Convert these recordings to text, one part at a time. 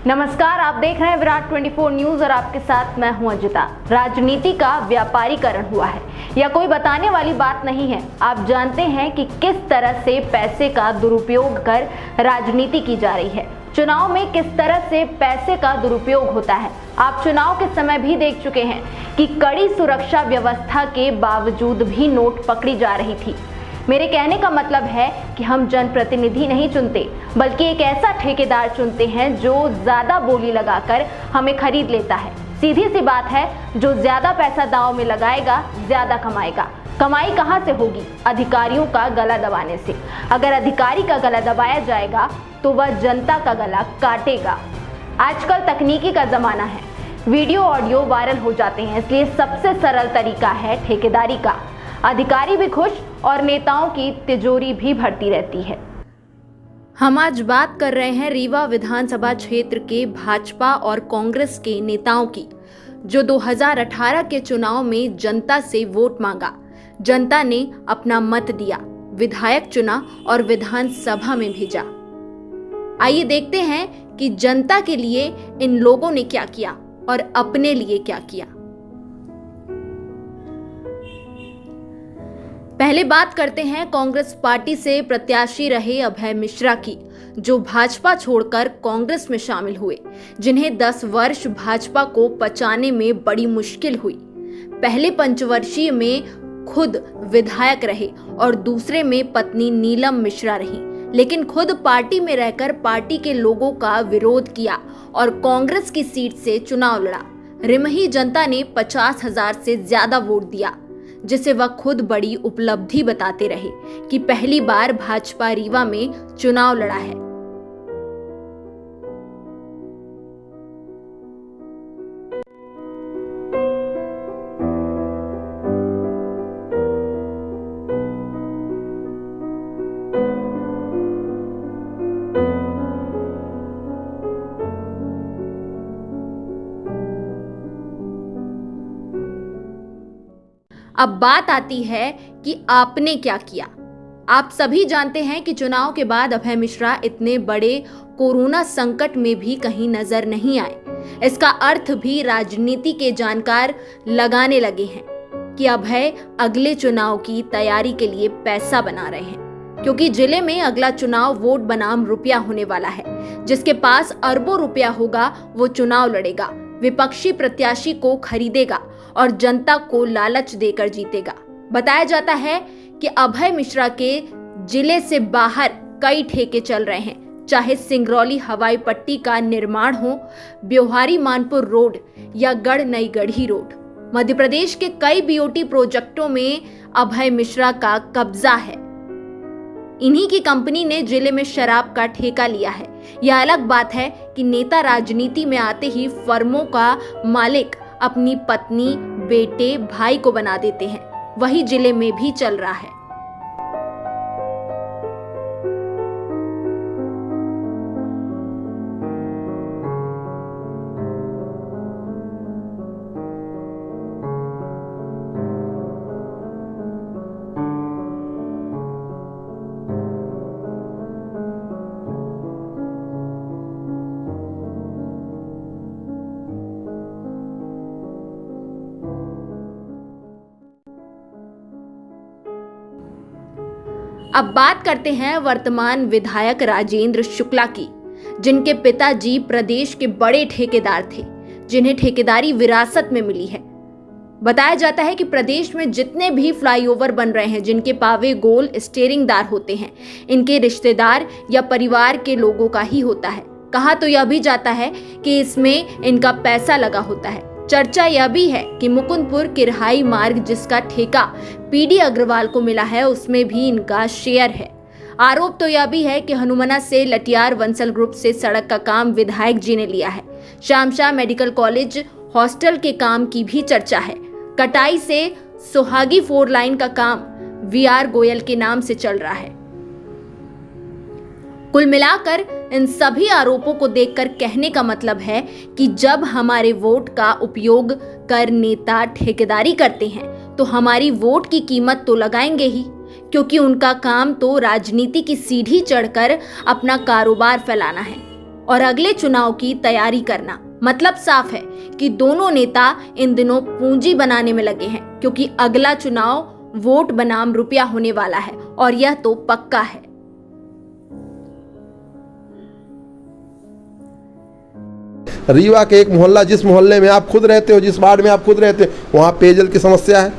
नमस्कार, आप देख रहे हैं विराट 24 न्यूज और आपके साथ मैं हूं अजिता। राजनीति का व्यापारीकरण हुआ है या कोई बताने वाली बात नहीं है। आप जानते हैं कि किस तरह से पैसे का दुरुपयोग कर राजनीति की जा रही है। चुनाव में किस तरह से पैसे का दुरुपयोग होता है। आप चुनाव के समय भी देख चुके हैं कि कड़ी सुरक्षा व्यवस्था के बावजूद भी नोट पकड़ी जा रही थी। मेरे कहने का मतलब है कि हम जनप्रतिनिधि नहीं चुनते, बल्कि एक ऐसा ठेकेदार चुनते हैं जो ज्यादा बोली लगाकर हमें खरीद लेता है। सीधी सी बात है, जो ज्यादा पैसा दांव में लगाएगा ज्यादा कमाएगा। कमाई कहां से होगी? अधिकारियों का गला दबाने से। अगर अधिकारी का गला दबाया जाएगा तो वह जनता का गला काटेगा। आजकल तकनीकी का जमाना है, वीडियो ऑडियो वायरल हो जाते हैं, इसलिए सबसे सरल तरीका है ठेकेदारी का। अधिकारी भी खुश और नेताओं की तिजोरी भी भरती रहती है। हम आज बात कर रहे हैं रीवा विधानसभा क्षेत्र के भाजपा और कांग्रेस के नेताओं की, जो 2018 के चुनाव में जनता से वोट मांगा। जनता ने अपना मत दिया, विधायक चुना और विधानसभा में भेजा। आइए देखते हैं कि जनता के लिए इन लोगों ने क्या किया और अपने लिए क्या किया। पहले बात करते हैं कांग्रेस पार्टी से प्रत्याशी रहे अभय मिश्रा की, जो भाजपा छोड़कर कांग्रेस में शामिल हुए, जिन्हें 10 वर्ष भाजपा को पचाने में बड़ी मुश्किल हुई। पहले पंचवर्षीय में खुद विधायक रहे और दूसरे में पत्नी नीलम मिश्रा रही, लेकिन खुद पार्टी में रहकर पार्टी के लोगों का विरोध किया और कांग्रेस की सीट से चुनाव लड़ा। रिमही जनता ने 50,000 से ज्यादा वोट दिया, जिसे वह खुद बड़ी उपलब्धि बताते रहे कि पहली बार भाजपा रीवा में चुनाव लड़ा है। अब बात आती है कि आपने क्या किया। आप सभी जानते हैं कि चुनाव के बाद अभय मिश्रा इतने बड़े कोरोना संकट में भी कहीं नजर नहीं आए। इसका अर्थ भी राजनीति के जानकार लगाने लगे हैं कि अभय अगले चुनाव की तैयारी के लिए पैसा बना रहे हैं, क्योंकि जिले में अगला चुनाव वोट बनाम रुपया होने वाला है। जिसके पास अरबों रुपया होगा वो चुनाव लड़ेगा, विपक्षी प्रत्याशी को खरीदेगा और जनता को लालच देकर जीतेगा। बताया जाता है कि अभय मिश्रा के जिले से बाहर कई ठेके चल रहे हैं, चाहे सिंगरौली हवाई पट्टी का निर्माण हो, ब्योहारी मानपुर रोड या गढ़ नई गढ़ी रोड। मध्य प्रदेश के कई बीओटी प्रोजेक्टों में अभय मिश्रा का कब्जा है। इन्हीं की कंपनी ने जिले में शराब का ठेका लिया है। यह अलग बात है कि नेता राजनीति में आते ही फर्मों का मालिक अपनी पत्नी, बेटे, भाई को बना देते हैं। वही जिले में भी चल रहा है। अब बात करते हैं वर्तमान विधायक राजेंद्र शुक्ला की, जिनके पिताजी प्रदेश के बड़े ठेकेदार थे, जिन्हें ठेकेदारी विरासत में मिली है। बताया जाता है कि प्रदेश में जितने भी फ्लाईओवर बन रहे हैं, जिनके पावे गोल स्टीयरिंगदार होते हैं, इनके रिश्तेदार या परिवार के लोगों का ही होता है। कहा तो यह भी जाता है कि इसमें इनका पैसा लगा होता है। चर्चा यह भी है कि मुकुंदपुर किरहाई मार्ग, जिसका ठेका पीडी अग्रवाल को मिला है, उसमें भी इनका शेयर है। आरोप तो यह भी है कि हनुमना से लटियार वंसल ग्रुप से सड़क का काम विधायक जी ने लिया है। शामशाह मेडिकल कॉलेज हॉस्टल के काम की भी चर्चा है। कटाई से सुहागी 4 लाइन का काम वीआर गोयल के नाम से चल रहा है। कुल मिलाकर इन सभी आरोपों को देखकर कहने का मतलब है कि जब हमारे वोट का उपयोग कर नेता ठेकेदारी करते हैं तो हमारी वोट की कीमत तो लगाएंगे ही, क्योंकि उनका काम तो राजनीति की सीढ़ी चढ़कर अपना कारोबार फैलाना है। और अगले चुनाव की तैयारी करना। मतलब साफ है कि दोनों नेता इन दिनों पूंजी बनाने में लगे हैं, क्योंकि अगला चुनाव वोट बनाम रुपया होने वाला है और यह तो पक्का है। रीवा के एक मोहल्ला, जिस मोहल्ले में आप खुद रहते हो, जिस वार्ड में आप खुद रहते हो, वहाँ पेयजल की समस्या है,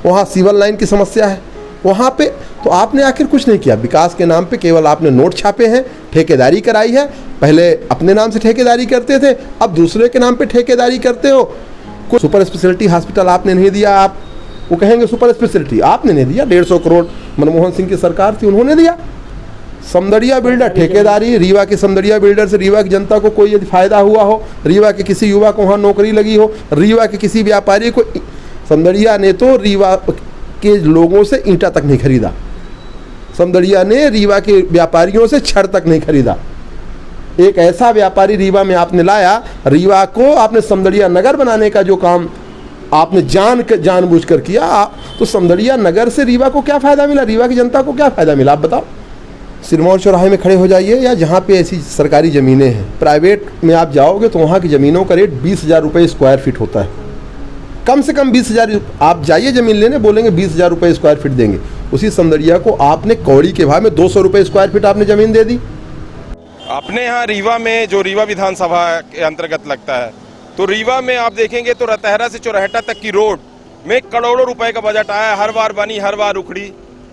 वहाँ सीवर लाइन की समस्या है, वहाँ पे तो आपने आखिर कुछ नहीं किया। विकास के नाम पे केवल आपने नोट छापे हैं, ठेकेदारी कराई है। पहले अपने नाम से ठेकेदारी करते थे, अब दूसरे के नाम पे ठेकेदारी करते हो। कोई सुपर स्पेशलिटी हॉस्पिटल आपने नहीं दिया। आप वो कहेंगे सुपर स्पेशलिटी आपने नहीं दिया। 150 करोड़ मनमोहन सिंह की सरकार थी, उन्होंने दिया। समदड़िया बिल्डर ठेकेदारी, रीवा के समदड़िया बिल्डर से रीवा की जनता को कोई यदि फायदा हुआ हो, रीवा के किसी युवा को वहाँ नौकरी लगी हो, रीवा के किसी व्यापारी को, समदड़िया ने तो रीवा के लोगों से ईंटा तक नहीं खरीदा। समदड़िया ने रीवा के व्यापारियों से छड़ तक नहीं खरीदा। एक ऐसा व्यापारी रीवा में आपने लाया, रीवा को आपने समदड़िया नगर बनाने का जो काम आपने जानबूझ कर किया, तो समदड़िया नगर से रीवा को क्या फ़ायदा मिला, रीवा की जनता को क्या फ़ायदा मिला, आप बताओ। सिरमौर चौराहे में खड़े हो जाइए, या जहाँ पे ऐसी सरकारी ज़मीनें हैं, प्राइवेट में आप जाओगे तो वहाँ की ज़मीनों का रेट 20,000 रुपये स्क्वायर फीट होता है। कम से कम 20,000 आप जाइए ज़मीन लेने, बोलेंगे 20,000 रुपये स्क्वायर फीट देंगे। उसी समदड़िया को आपने कौड़ी के भाव में 200 रुपये स्क्वायर फीट आपने ज़मीन दे दी। अपने यहाँ रीवा में, जो रीवा विधानसभा के अंतर्गत लगता है, तो रीवा में आप देखेंगे तो रतहरा से चौराहटा तक की रोड में करोड़ों रुपए का बजट आया। हर बार बनी, हर बार उखड़ी।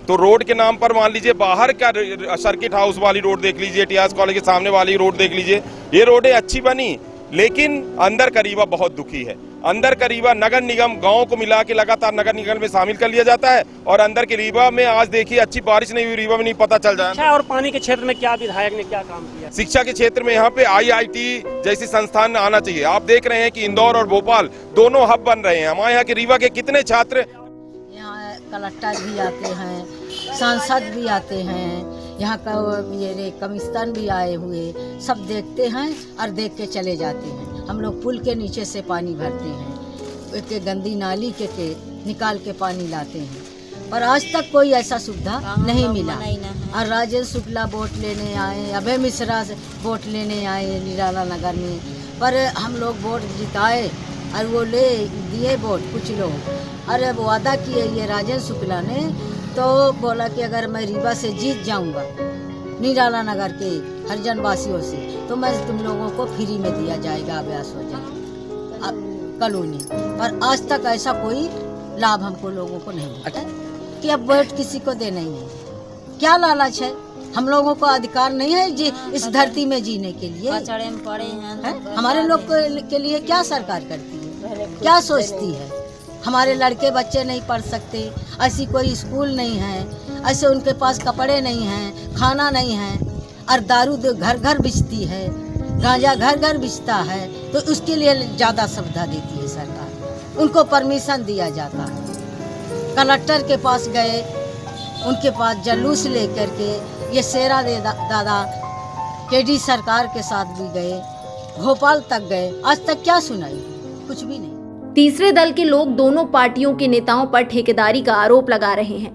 तो रोड के नाम पर मान लीजिए बाहर का सर्किट हाउस वाली रोड देख लीजिए, टीआरएस कॉलेज के सामने वाली रोड देख लीजिए, ये रोडें अच्छी बनी, लेकिन अंदर का रीवा बहुत दुखी है। अंदर का रीवा नगर निगम गाँव को मिला के लगातार नगर निगम में शामिल कर लिया जाता है, और अंदर के रीवा में आज देखिए अच्छी बारिश नहीं हुई, रीवा में नहीं पता चल जाए। और पानी के क्षेत्र में क्या विधायक ने क्या काम किया? शिक्षा के क्षेत्र में यहाँ पे IIT जैसी संस्थान आना चाहिए। आप देख रहे हैं कि इंदौर और भोपाल दोनों हब बन रहे हैं। हमारे यहाँ के रीवा के कितने छात्र, यहाँ कलेक्टर भी आते हैं, सांसद भी आते हैं, यहाँ का ये कमिश्नर भी आए हुए, सब देखते हैं और देख के चले जाते हैं। हम लोग पुल के नीचे से पानी भरते हैं, के गंदी नाली के निकाल के पानी लाते हैं, पर आज तक कोई ऐसा सुविधा नहीं मिला। और राजेंद्र शुक्ला वोट लेने आए, अभय मिश्रा से वोट लेने आए निराला नगर में, पर हम लोग वोट जिताए और वो ले दिए वोट कुछ लोग। अरे वो वादा किए ये राजेंद्र शुक्ला ने, तो बोला कि अगर मैं रीवा से जीत जाऊंगा निराला नगर के हरिजन वासियों से, तो मैं तुम लोगों को फ्री में दिया जाएगा आवास हो जाए कॉलोनी। पर आज तक ऐसा कोई लाभ हमको लोगों को नहीं मिला कि अब वोट किसी को देना ही नहीं। क्या लालच है? हम लोगों को अधिकार नहीं है जी इस धरती में जीने के लिए? पड़े हैं हमारे लोग के लिए क्या सरकार करती है, क्या सोचती है? हमारे लड़के बच्चे नहीं पढ़ सकते, ऐसी कोई स्कूल नहीं है, ऐसे उनके पास कपड़े नहीं हैं, खाना नहीं है, और दारू घर घर बिचती है, गांजा घर घर बिचता है, तो उसके लिए ज़्यादा सुविधा देती है सरकार। उनको परमिशन दिया जाता है। कलेक्टर के पास गए, उनके पास जुलूस लेकर के ये शेरा दादा केडी सरकार के साथ भी गए, भोपाल तक गए, आज तक क्या सुनाई? कुछ भी नहीं। तीसरे दल के लोग दोनों पार्टियों के नेताओं पर ठेकेदारी का आरोप लगा रहे हैं,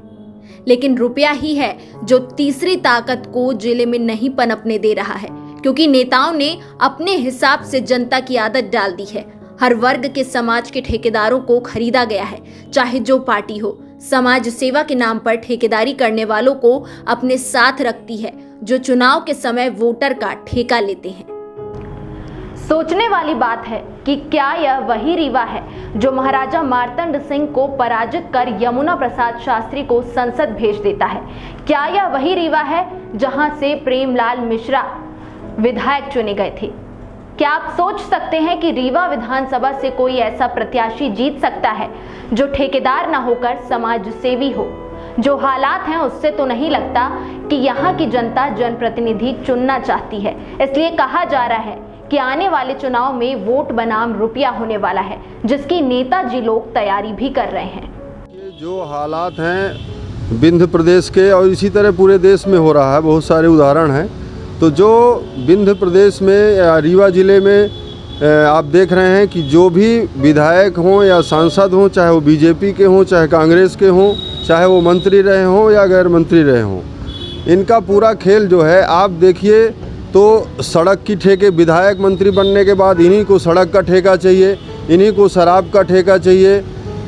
लेकिन रुपया ही है जो तीसरी ताकत को जिले में नहीं पनपने दे रहा है, क्योंकि नेताओं ने अपने हिसाब से जनता की आदत डाल दी है। हर वर्ग के समाज के ठेकेदारों को खरीदा गया है, चाहे जो पार्टी हो। समाज सेवा के नाम पर ठेकेदारी करने वालों को अपने साथ रखती है, जो चुनाव के समय वोटर का ठेका लेते हैं। सोचने वाली बात है कि क्या यह वही रीवा है जो महाराजा मार्तंड सिंह को पराजित कर यमुना प्रसाद शास्त्री को संसद भेज देता है? क्या यह वही रीवा है जहां से प्रेमलाल मिश्रा विधायक चुने गए थे? क्या आप सोच सकते हैं कि रीवा विधानसभा से कोई ऐसा प्रत्याशी जीत सकता है जो ठेकेदार न होकर समाज सेवी हो? जो हालात हैं उससे तो नहीं लगता कि यहाँ की जनता जनप्रतिनिधि चुनना चाहती है। इसलिए कहा जा रहा है कि आने वाले चुनाव में वोट बनाम रुपया होने वाला है, जिसकी नेताजी लोग तैयारी भी कर रहे हैं। ये जो हालात हैं विंध्य प्रदेश के और इसी तरह पूरे देश में हो रहा है, बहुत सारे उदाहरण हैं। तो जो विंध्य प्रदेश में या रीवा ज़िले में आप देख रहे हैं कि जो भी विधायक हों या सांसद हों, चाहे वो बीजेपी के हों, चाहे कांग्रेस के हों, चाहे वो मंत्री रहे हों या गैर मंत्री रहे हों, इनका पूरा खेल जो है आप देखिए तो सड़क की ठेके विधायक मंत्री बनने के बाद इन्हीं को सड़क का ठेका चाहिए, इन्हीं को शराब का ठेका चाहिए,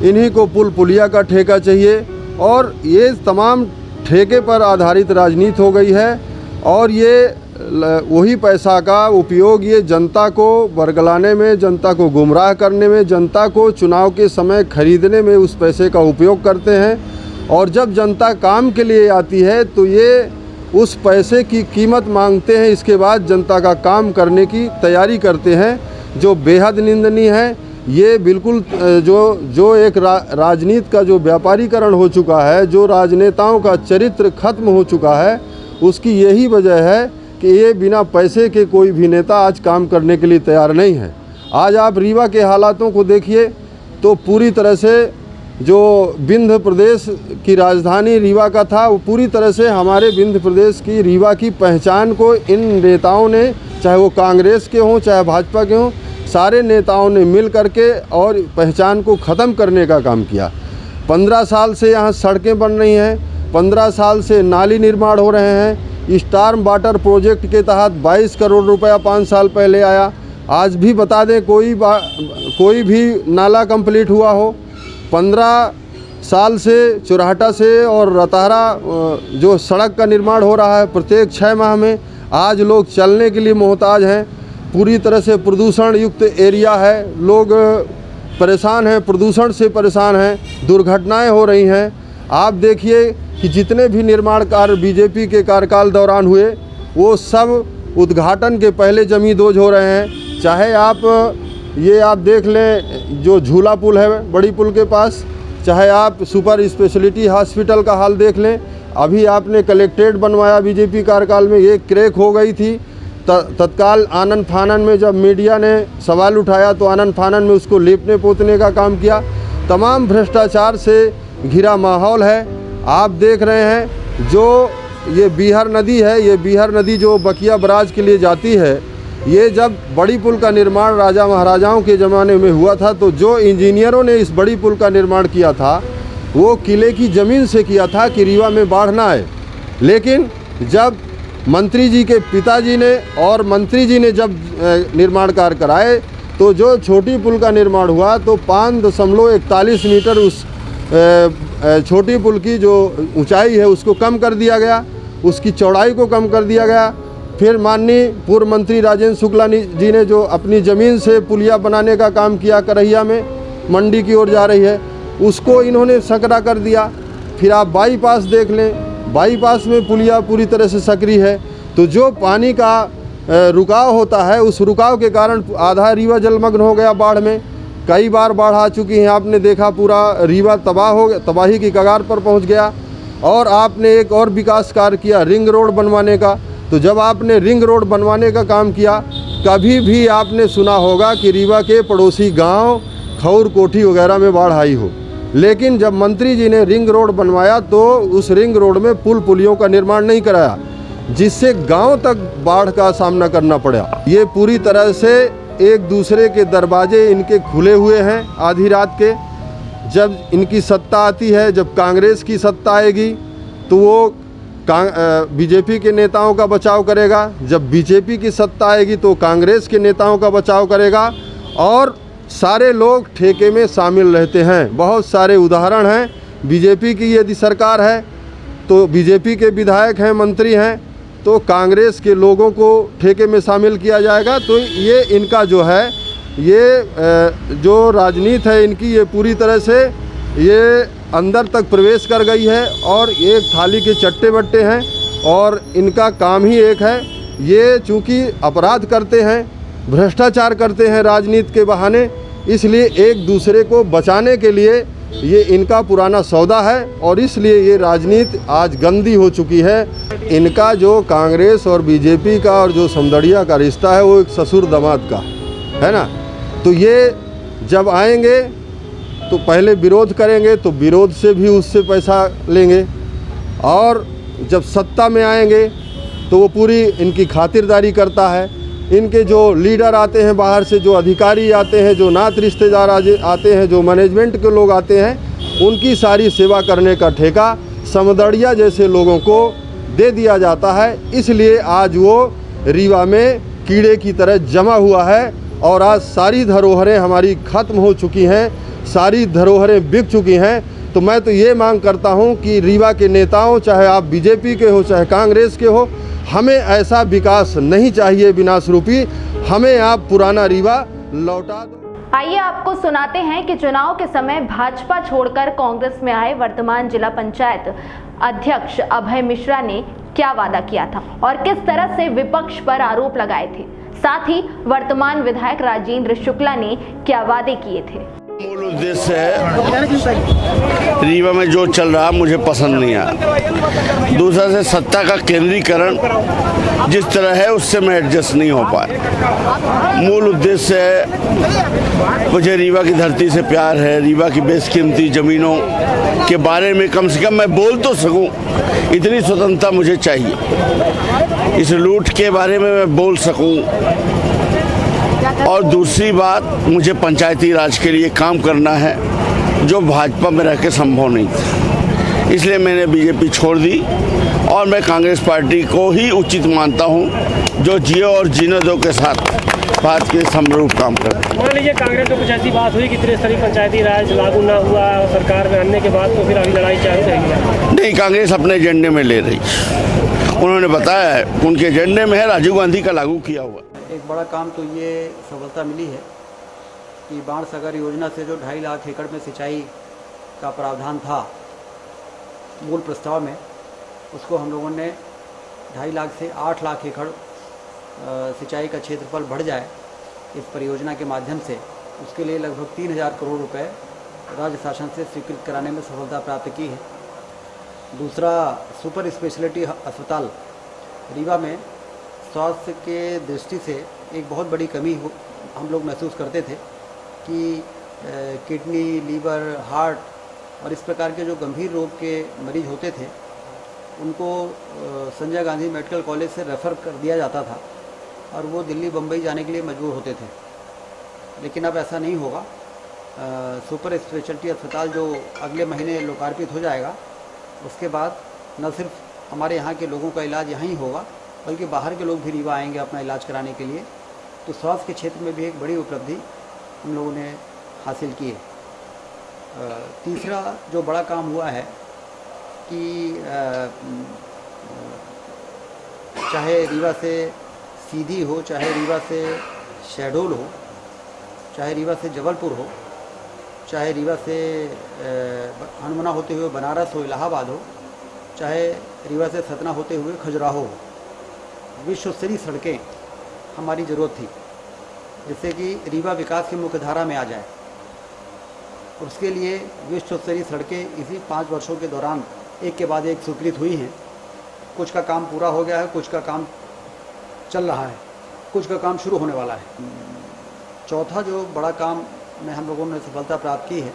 इन्हीं को पुल पुलिया का ठेका चाहिए। और ये तमाम ठेके पर आधारित राजनीति हो गई है और ये वही पैसा का उपयोग ये जनता को बरगलाने में, जनता को गुमराह करने में, जनता को चुनाव के समय खरीदने में उस पैसे का उपयोग करते हैं। और जब जनता काम के लिए आती है तो ये उस पैसे की कीमत मांगते हैं, इसके बाद जनता का काम करने की तैयारी करते हैं, जो बेहद निंदनीय है। ये बिल्कुल जो एक राजनीति का जो व्यापारीकरण हो चुका है, जो राजनेताओं का चरित्र खत्म हो चुका है, उसकी यही वजह है कि ये बिना पैसे के कोई भी नेता आज काम करने के लिए तैयार नहीं है। आज आप रीवा के हालातों को देखिए तो पूरी तरह से जो विंध्य प्रदेश की राजधानी रीवा का था, वो पूरी तरह से हमारे विंध्य प्रदेश की रीवा की पहचान को इन नेताओं ने, चाहे वो कांग्रेस के हों चाहे भाजपा के हों, सारे नेताओं ने मिल करके और पहचान को ख़त्म करने का काम किया। 15 साल से यहाँ सड़कें बन रही हैं, 15 साल से नाली निर्माण हो रहे हैं। स्टार्म वाटर प्रोजेक्ट के तहत 22 करोड़ रुपया 5 साल पहले आया। आज भी बता दें कोई भी नाला कंप्लीट हुआ हो। 15 साल से चुराहटा से और रताहरा जो सड़क का निर्माण हो रहा है, प्रत्येक 6 माह में आज लोग चलने के लिए मोहताज हैं। पूरी तरह से प्रदूषण युक्त एरिया है, लोग परेशान हैं, प्रदूषण से परेशान हैं, दुर्घटनाएं हो रही हैं। आप देखिए कि जितने भी निर्माण कार्य बीजेपी के कार्यकाल दौरान हुए, वो सब उद्घाटन के पहले जमींदोज हो रहे हैं। चाहे आप देख लें जो झूला पुल है बड़ी पुल के पास, चाहे आप सुपर स्पेशलिटी हॉस्पिटल का हाल देख लें। अभी आपने कलेक्ट्रेट बनवाया बीजेपी कार्यकाल में, ये क्रैक हो गई थी। तत्काल आनन फानन में जब मीडिया ने सवाल उठाया तो आनन फानन में उसको लेपने पोतने का काम किया। तमाम भ्रष्टाचार से घिरा माहौल है। आप देख रहे हैं जो ये बीहर नदी है, ये बीहर नदी जो बकिया बराज के लिए जाती है, ये जब बड़ी पुल का निर्माण राजा महाराजाओं के ज़माने में हुआ था तो जो इंजीनियरों ने इस बड़ी पुल का निर्माण किया था वो किले की ज़मीन से किया था कि रीवा में बाढ़ ना आए। लेकिन जब मंत्री जी के पिताजी ने और मंत्री जी ने जब निर्माण कार्य कराए तो जो छोटी पुल का निर्माण हुआ तो 5.41 मीटर उस छोटी पुल की जो ऊंचाई है उसको कम कर दिया गया, उसकी चौड़ाई को कम कर दिया गया। फिर माननीय पूर्व मंत्री राजेंद्र शुक्ला जी ने जो अपनी ज़मीन से पुलिया बनाने का काम किया, करहिया में मंडी की ओर जा रही है, उसको इन्होंने सकरा कर दिया। फिर आप बाईपास देख लें, बाईपास में पुलिया पूरी तरह से सकरी है। तो जो पानी का रुकाव होता है, उस रुकाव के कारण आधा रीवा जलमग्न हो गया बाढ़ में। कई बार बाढ़ आ चुकी है, आपने देखा पूरा रीवा तबाही की कगार पर पहुंच गया। और आपने एक और विकास कार्य किया रिंग रोड बनवाने का। तो जब आपने रिंग रोड बनवाने का काम किया, कभी भी आपने सुना होगा कि रीवा के पड़ोसी गांव खौर कोठी वगैरह में बाढ़ आई हो। लेकिन जब मंत्री जी ने रिंग रोड बनवाया तो उस रिंग रोड में पुल पुलियों का निर्माण नहीं कराया, जिससे गांव तक बाढ़ का सामना करना पड़ा। ये पूरी तरह से एक दूसरे के दरवाजे इनके खुले हुए हैं। आधी रात के जब इनकी सत्ता आती है, जब कांग्रेस की सत्ता आएगी तो वो बीजेपी के नेताओं का बचाव करेगा, जब बीजेपी की सत्ता आएगी तो कांग्रेस के नेताओं का बचाव करेगा। और सारे लोग ठेके में शामिल रहते हैं। बहुत सारे उदाहरण हैं। बीजेपी की यदि सरकार है तो बीजेपी के विधायक हैं, मंत्री हैं, तो कांग्रेस के लोगों को ठेके में शामिल किया जाएगा। तो ये इनका जो है, ये जो राजनीति है इनकी, ये पूरी तरह से ये अंदर तक प्रवेश कर गई है और एक थाली के चट्टे बट्टे हैं और इनका काम ही एक है। ये चूँकि अपराध करते हैं, भ्रष्टाचार करते हैं राजनीति के बहाने, इसलिए एक दूसरे को बचाने के लिए ये इनका पुराना सौदा है और इसलिए ये राजनीति आज गंदी हो चुकी है। इनका जो कांग्रेस और बीजेपी का और जो समदड़िया का रिश्ता है वो एक ससुर दामाद का है ना। तो ये जब आएंगे तो पहले विरोध करेंगे तो विरोध से भी उससे पैसा लेंगे, और जब सत्ता में आएंगे तो वो पूरी इनकी खातिरदारी करता है। इनके जो लीडर आते हैं बाहर से, जो अधिकारी आते हैं, जो नात रिश्तेदार आते हैं, जो मैनेजमेंट के लोग आते हैं, उनकी सारी सेवा करने का ठेका समदड़िया जैसे लोगों को दे दिया जाता है। इसलिए आज वो रीवा में कीड़े की तरह जमा हुआ है और आज सारी धरोहरें हमारी खत्म हो चुकी हैं, सारी धरोहरें बिक चुकी हैं। तो मैं तो ये मांग करता हूं कि रीवा के नेताओं, चाहे आप बीजेपी के हो चाहे कांग्रेस के हो, हमें ऐसा विकास नहीं चाहिए विनाश रूपी। हमें आप पुराना रीवा लौटा दो। आइए आपको सुनाते हैं कि चुनाव के समय भाजपा छोड़कर कांग्रेस में आए वर्तमान जिला पंचायत अध्यक्ष अभय मिश्रा ने क्या वादा किया था और किस तरह से विपक्ष पर आरोप लगाए थे। साथ ही वर्तमान विधायक राजेंद्र शुक्ला ने क्या वादे किए थे। मूल उद्देश्य है, रीवा में जो चल रहा मुझे पसंद नहीं आया। दूसरा से सत्ता का केंद्रीकरण जिस तरह है उससे मैं एडजस्ट नहीं हो पाया। मूल उद्देश्य है, मुझे रीवा की धरती से प्यार है, रीवा की बेशकीमती ज़मीनों के बारे में कम से कम मैं बोल तो सकूं, इतनी स्वतंत्रता मुझे चाहिए। इस लूट के बारे में मैं बोल सकूं। और दूसरी बात, मुझे पंचायती राज के लिए काम करना है जो भाजपा में रह के संभव नहीं था। इसलिए मैंने बीजेपी छोड़ दी और मैं कांग्रेस पार्टी को ही उचित मानता हूं जो जियो और जीने दो के साथ भारत के समरूप काम करे। मान लीजिए कांग्रेस में कुछ ऐसी बात हुई कि त्रिस्तरीय पंचायती राज लागू ना हुआ सरकार में आने के बाद, तो फिर अभी लड़ाई चालू रहेगी? नहीं, कांग्रेस अपने एजेंडे में ले रही। उन्होंने बताया है उनके एजेंडे में है, राजीव गांधी का लागू किया हुआ। एक बड़ा काम तो ये सफलता मिली है कि बाणसागर योजना से जो 2.5 लाख एकड़ में सिंचाई का प्रावधान था मूल प्रस्ताव में, उसको हम लोगों ने 2.5 लाख से 8 लाख एकड़ सिंचाई का क्षेत्रफल बढ़ जाए इस परियोजना के माध्यम से। उसके लिए लगभग 3000 करोड़ रुपए राज्य शासन से स्वीकृत कराने में सफलता प्राप्त की है। दूसरा, सुपर स्पेशलिटी अस्पताल रीवा में स्वास्थ्य के दृष्टि से एक बहुत बड़ी कमी हम लोग महसूस करते थे कि किडनी, लीवर, हार्ट और इस प्रकार के जो गंभीर रोग के मरीज होते थे उनको संजय गांधी मेडिकल कॉलेज से रेफ़र कर दिया जाता था और वो दिल्ली, बम्बई जाने के लिए मजबूर होते थे। लेकिन अब ऐसा नहीं होगा। सुपर स्पेशलिटी अस्पताल जो अगले महीने लोकार्पित हो जाएगा, उसके बाद न सिर्फ हमारे यहाँ के लोगों का इलाज यहाँ ही होगा बल्कि बाहर के लोग भी रीवा आएंगे अपना इलाज कराने के लिए। तो स्वास्थ्य के क्षेत्र में भी एक बड़ी उपलब्धि हम लोगों ने हासिल की है। तीसरा जो बड़ा काम हुआ है कि चाहे रीवा से सीधी हो, चाहे रीवा से शहडोल हो, चाहे रीवा से जबलपुर हो, चाहे रीवा से हनुमाना होते हुए बनारस हो, इलाहाबाद हो, चाहे रीवा से सतना होते हुए खजुराहो हो, विश्व स्तरीय सड़कें हमारी ज़रूरत थी जिससे कि रीवा विकास की मुख्य धारा में आ जाए। और उसके लिए विश्व स्तरीय सड़कें इसी 5 वर्षों के दौरान एक के बाद एक स्वीकृत हुई हैं। कुछ का काम पूरा हो गया है, कुछ का काम चल रहा है, कुछ का काम शुरू होने वाला है। चौथा जो बड़ा काम में हम लोगों ने सफलता प्राप्त की है,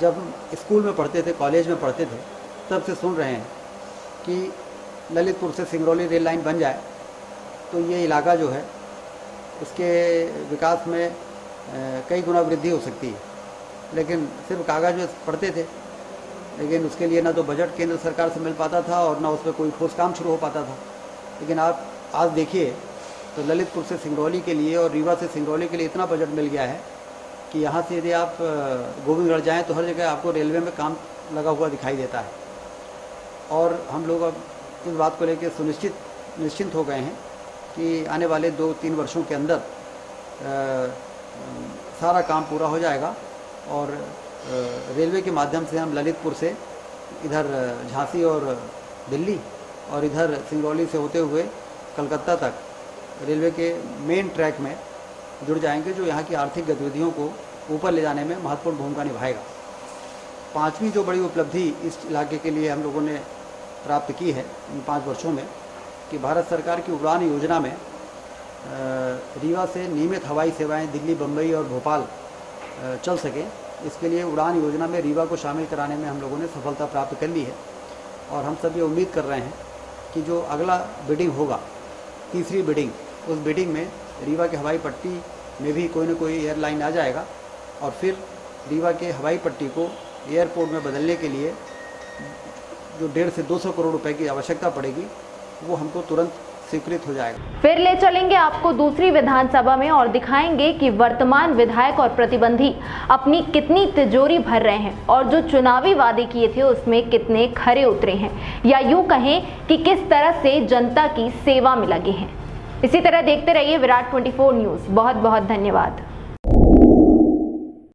जब स्कूल में पढ़ते थे, कॉलेज में पढ़ते थे, तब से सुन रहे हैं कि ललितपुर से सिंगरौली रेल लाइन बन जाए तो ये इलाका जो है उसके विकास में कई गुना वृद्धि हो सकती है। लेकिन सिर्फ कागज़ में पढ़ते थे, लेकिन उसके लिए ना तो बजट केंद्र सरकार से मिल पाता था और ना उस पर कोई ठोस काम शुरू हो पाता था। लेकिन आप आज देखिए तो ललितपुर से सिंगरौली के लिए और रीवा से सिंगरौली के लिए इतना बजट मिल गया है कि यहाँ से यदि आप गोविंदगढ़ जाएँ तो हर जगह आपको रेलवे में काम लगा हुआ दिखाई देता है। और हम लोग अब इस बात को लेकर निश्चिंत हो गए हैं कि आने वाले 2-3 वर्षों के अंदर सारा काम पूरा हो जाएगा और रेलवे के माध्यम से हम ललितपुर से इधर झांसी और दिल्ली और इधर सिंगरौली से होते हुए कलकत्ता तक रेलवे के मेन ट्रैक में जुड़ जाएंगे, जो यहाँ की आर्थिक गतिविधियों को ऊपर ले जाने में महत्वपूर्ण भूमिका निभाएगा। 5वीं जो बड़ी उपलब्धि इस इलाके के लिए हम लोगों ने प्राप्त की है इन 5 वर्षों में कि भारत सरकार की उड़ान योजना में रीवा से नियमित हवाई सेवाएं दिल्ली, बम्बई और भोपाल चल सकें, इसके लिए उड़ान योजना में रीवा को शामिल कराने में हम लोगों ने सफलता प्राप्त कर ली है। और हम सब ये उम्मीद कर रहे हैं कि जो अगला बिडिंग होगा, तीसरी बिडिंग, उस बिडिंग में रीवा के हवाई पट्टी में भी कोई न कोई एयरलाइन आ जाएगा और फिर रीवा के हवाई पट्टी को एयरपोर्ट में बदलने के लिए जो 150 से 200 करोड़ रुपए की आवश्यकता पड़ेगी वो हमको तुरंत स्वीकृत हो जाएगा। फिर ले चलेंगे आपको दूसरी विधानसभा में और दिखाएंगे कि वर्तमान विधायक और प्रतिबंधी अपनी कितनी तिजोरी भर रहे हैं और जो चुनावी वादे किए थे उसमें कितने खरे उतरे हैं, या यूं कहें कि किस तरह से जनता की सेवा में लगे हैं। इसी तरह देखते रहिए विराट 24 न्यूज़। बहुत बहुत धन्यवाद।